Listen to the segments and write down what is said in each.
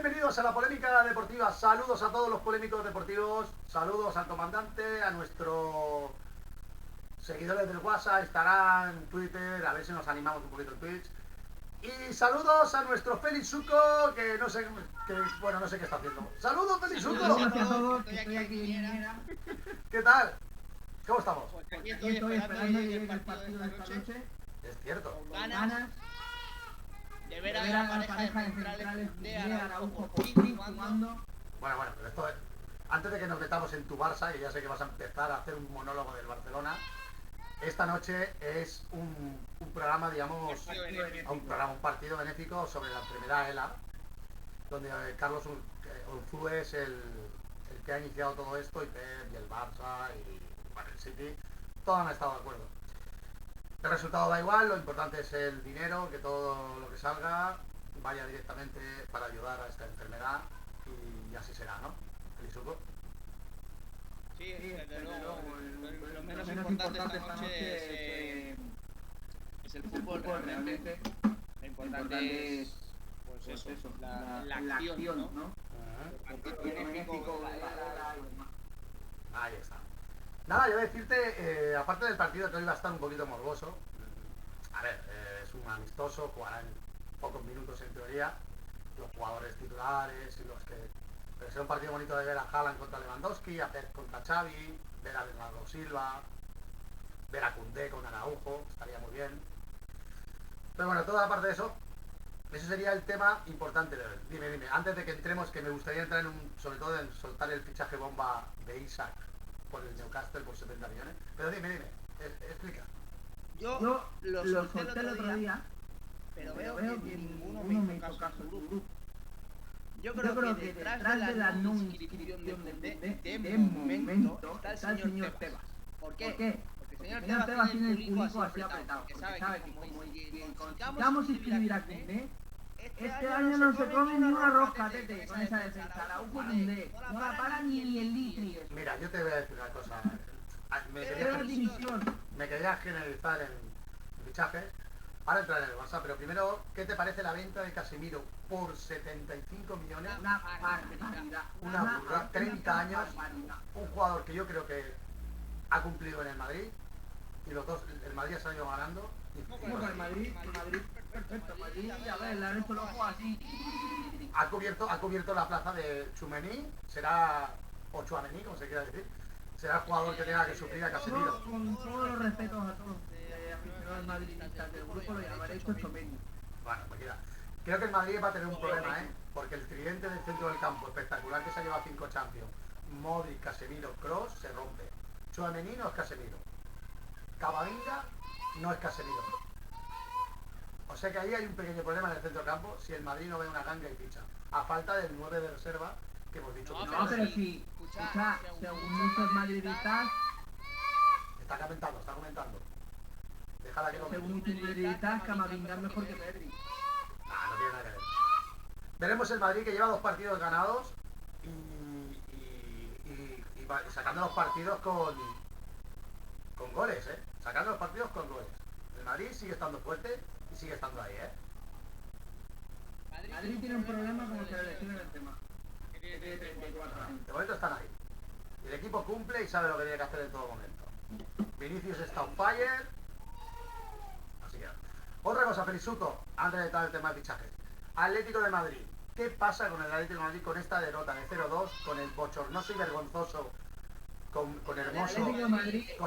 Bienvenidos a la polémica deportiva. Saludos a todos los polémicos deportivos. Saludos al comandante, a nuestros seguidores del WhatsApp, Instagram, Twitter. A ver si nos animamos un poquito en Twitch. Y saludos a nuestro Félix Suco, que no sé, no sé qué está haciendo. ¡Saludos, Félix Suco! Saludos a todos, que estoy aquí en Niñera. ¿Qué tal? ¿Cómo estamos? Aquí estoy esperando que llegue el partido de esta noche. Es cierto. Con ganas de ver a la pareja de centrales de Araujo por fin jugando. Bueno, pero esto es... Antes de que nos metamos en tu Barça, que ya sé que vas a empezar a hacer un monólogo del Barcelona, esta noche es un programa, digamos, un partido benéfico sobre la enfermedad ELA, donde Carlos Unzúe es el que ha iniciado todo esto, y Pep, y el Barça, y bueno, el City, todos han estado de acuerdo. El resultado da igual, lo importante es el dinero, que todo lo que salga vaya directamente para ayudar a esta enfermedad, y así será, ¿no? Feliz Suco. Sí, desde luego, lo menos importante esta noche es el fútbol realmente. Lo importante es pues eso, la acción, ¿no? Ahí está. Nada, yo voy a decirte, aparte del partido que hoy va a estar un poquito morboso, a ver, es un amistoso, jugarán pocos minutos en teoría, los jugadores titulares y los que... Pero será un partido bonito de ver a Haaland contra Lewandowski, a Pep contra Xavi, ver a Bernardo Silva, ver a Koundé con Araujo, estaría muy bien. Pero bueno, toda aparte de eso, ese sería el tema importante de hoy. Dime, antes de que entremos, que me gustaría entrar sobre todo en soltar el fichaje bomba de Isaac por el Newcastle por 70 millones. Pero dime, explica. Yo lo solté el otro día, pero veo que ninguno me hizo caso en el grupo. Yo creo que detrás de la no inscripción de Koundé, de momento, está el señor Tebas. ¿Por qué? Porque el señor Tebas tiene el público así apretado, porque sabe que como consigamos inscribir a Koundé, este año no se come ni una rosca, Tete, con esa defensa. Araujo Koundé, no la para ni el litri. Mira, yo te voy a decir una cosa. Me quería generalizar en fichajes. Ahora entrar en el WhatsApp, pero primero, ¿qué te parece la venta de Casemiro por 75 millones? Una barbaridad. Una burrada, 30 años, un jugador que yo creo que ha cumplido en el Madrid, y los dos, el Madrid ha salido ganando. El Madrid, perfecto, Madrid, a ver, le han hecho los ojos así. Ha cubierto la plaza de Tchouaméni, será, o Tchouaméni, como se quiera decir, será el jugador que tenga que sufrir a Casemiro. Con todos los respetos a todos. Al madridistas del grupo lo llamaré Tchouaméni. Bueno, pues mira, creo que el Madrid va a tener un problema, porque el tridente del centro del campo espectacular que se ha llevado 5 Champions, Modric, Casemiro, Kroos, se rompe. Tchouaméni no es Casemiro. Camavinga no es Casemiro. O sea que ahí hay un pequeño problema en el centro del campo si el Madrid no ve una ganga y ficha. A falta del 9 de reserva que hemos dicho. No, pero si, escucha, según muchos madridistas... Está comentando. Déjala que comente. Según muchos madridistas, Camavinga es mejor que Pedri. No tiene nada que ver. Veremos el Madrid que lleva 2 partidos ganados y sacando los partidos con goles, sacando los partidos con goles. El Madrid sigue estando fuerte y sigue estando ahí, Madrid tiene un problema como se le decía en el tema. Tiene 34 años. De momento están ahí. Y el equipo cumple y sabe lo que tiene que hacer en todo momento. Vinicius está on fire. Así que... Otra cosa, Felisuto, antes de entrar el tema de fichajes. Atlético de Madrid. ¿Qué pasa con el Atlético de Madrid con esta derrota de 0-2, con el bochornoso y vergonzoso, con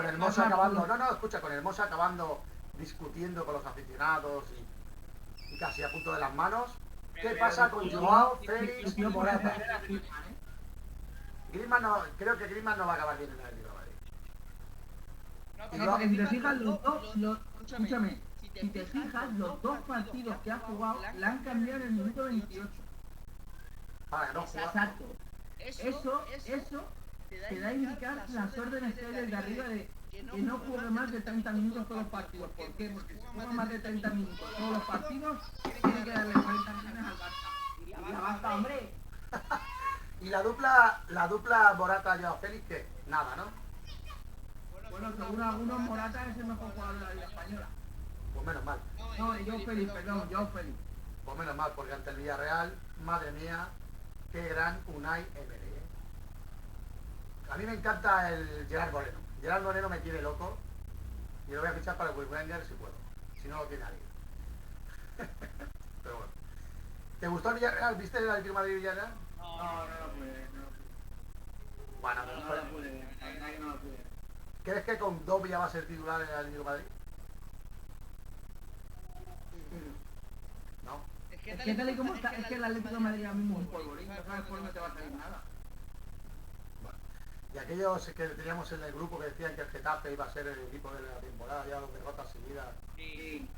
Hermoso acabando... No, escucha, con Hermoso acabando discutiendo con los aficionados y casi a punto de las manos? ¿Qué pasa con Joao, Félix y Morata? Creo que Griezmann no va a acabar bien en el Atlético de Madrid. Si te fijas, escúchame, si te fijas, los 2 partidos que ha jugado la han cambiado en el minuto 28. Para que no juegue. Exacto. Eso te da a indicar las órdenes que hay desde arriba de que no juegue más de 30 minutos todos los partidos. ¿Por qué? Porque si juega más de 30 minutos todos los partidos, tiene que darle 40 millones al Barça. Ya basta, hombre. Y la dupla Morata-Joao Félix, ¿qué? Nada, ¿no? Bueno, según algunos, Morata es el mejor jugador de la Liga Española. Pues menos mal. No, Joao Félix, perdón, Joao Félix. Pues menos mal, porque ante el Villarreal, madre mía, qué gran Unai Emery. A mí me encanta el Gerard Moreno. Gerard Moreno me tiene loco y lo voy a fichar para el Wenger si puedo. Si no lo tiene alguien. Pero bueno. ¿Te gustó el Villarreal? ¿Viste el Atlético de Madrid-Villarreal? No lo pude. Bueno, pero No lo pude. La verdad que no lo pude. ¿crees que con Dobia va a ser titular en el Atlético de Madrid? ¿No? Es que tal y como está, es que el Atlético de Madrid ahora mismo es un polvorín, no sabes por dónde te va a salir nada. Bueno. Y aquellos que teníamos en el grupo que decían que el Getafe iba a ser el equipo de la temporada, ya 2 derrotas seguidas. Sí,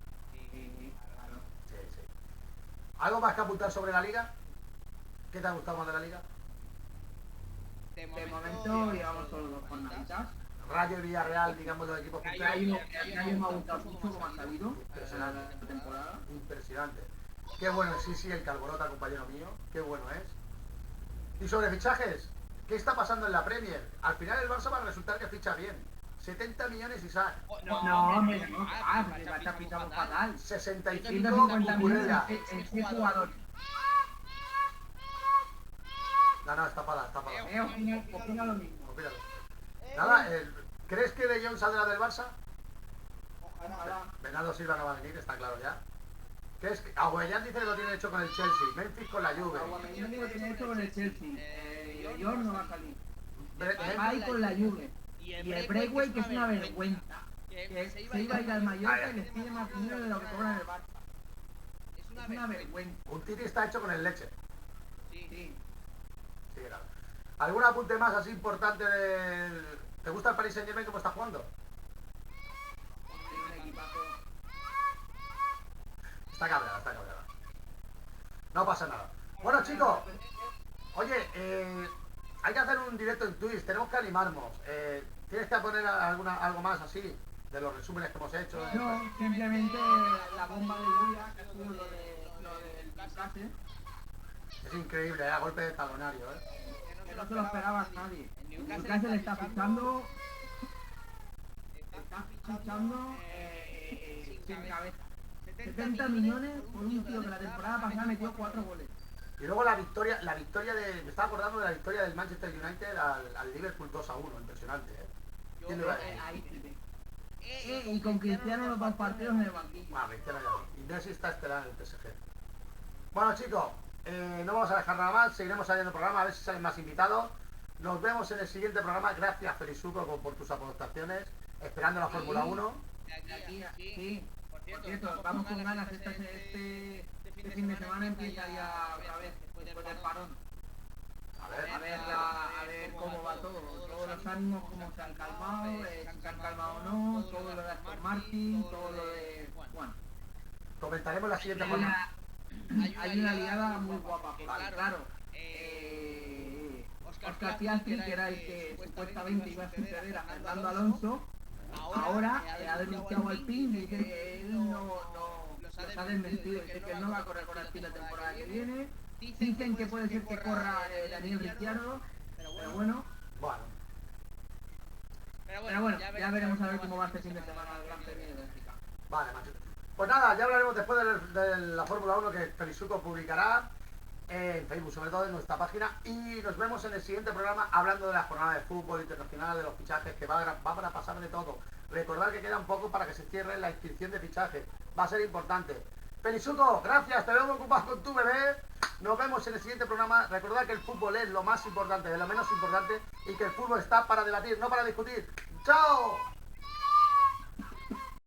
claro. Sí, sí. ¿Algo más que apuntar sobre la liga? ¿Qué te ha gustado más de la liga? De De momento llevamos solo 2 jornaditas. Rayo y Villarreal, digamos, los equipos que Rayo me ha gustado mucho como ha salido la temporada. impresionante. Qué bueno es sí, el Calborota, compañero mío. Qué bueno es. Y sobre fichajes, ¿qué está pasando en la Premier? Al final el Barça va a resultar que ficha bien. 70 millones y sale. No, hombre, no. Porque el Barça fichamos fatal. 65 150 millones Cucurella. en 6 jugadores. No, está para. Opina lo mismo. Opínalo. Nada, ¿crees que De Jong saldrá del Barça? Ojalá. Bernardo Silva no va a venir, está claro ya. ¿Crees que Aubameyang dice que lo tiene hecho con el Chelsea, Memphis con la Juve, Aubameyang digo que tiene hecho con el Chelsea. De Jong no va a salir. Bre- Va a ir con la Juve. Y el Breakway, que es una vergüenza. Que se iba a ir al Mallorca y les pide más dinero de lo que cobran el Barça. Es una vergüenza. Un Titi está hecho con el Leche. Sí. Sí, claro. ¿Algún apunte más así importante del... ¿Te gusta el Paris Saint-Germain cómo está jugando? Tiene un equipazo. Está cabreada. No pasa nada. Bueno, chicos, oye, hay que hacer un directo en Twitch, tenemos que animarnos. ¿Tienes que poner algo más así de los resúmenes que hemos hecho? No, simplemente la bomba de Luya, que ha sido lo del Newcastle, Es increíble, a golpe de talonario, que no se lo esperaba nadie. Newcastle está fichando sin cabeza. 70 millones por un tío que la temporada pasada metió 4 goles. Y luego la victoria me estaba acordando de la victoria del Manchester United al Liverpool 2-1, impresionante, ¿Quién lo iba a decir? Ahí sí. Y con Cristiano los 2 partidos en el banquillo. Cristiano ya no. Y Messi está esperando en el PSG. Bueno, chicos, no vamos a dejar nada más, seguiremos saliendo el programa, a ver si salen más invitados. Nos vemos en el siguiente programa. Gracias, Felizuco, por tus aportaciones. Esperando la Fórmula 1. Sí. Por cierto, vamos con ganas este fin de semana empieza ya otra vez, después del parón. A ver cómo va todo, todos los ánimos cómo se han calmado, si se han calmado o no, todo lo de Aston Martin, todo lo de Juan. Comentaremos la siguiente jornada. Hay una liada muy guapa, claro. Oscar Piastri, que era el que supuestamente iba a suceder a Fernando Alonso, ahora ha denunciado al PIN y dice que él los ha desmentido, dice que él no va a correr con el PIN la temporada que viene. Dicen que puede ser que corra Daniel Ricciardo, pero bueno. Pero bueno, ya veremos a ver cómo va este fin de semana el Gran Premio de Bélgica. Vale, macho. Pues nada, ya hablaremos después de la Fórmula 1 que Felizuco publicará en Facebook, sobre todo en nuestra página. Y nos vemos en el siguiente programa hablando de la jornada de fútbol internacional, de los fichajes, que va a pasar de todo. Recordad que queda un poco para que se cierre la inscripción de fichajes. Va a ser importante. Felizuco, gracias, te veo ocupado con tu bebé. Nos vemos en el siguiente programa. Recordad que el fútbol es lo más importante, de lo menos importante, y que el fútbol está para debatir, no para discutir. ¡Chao!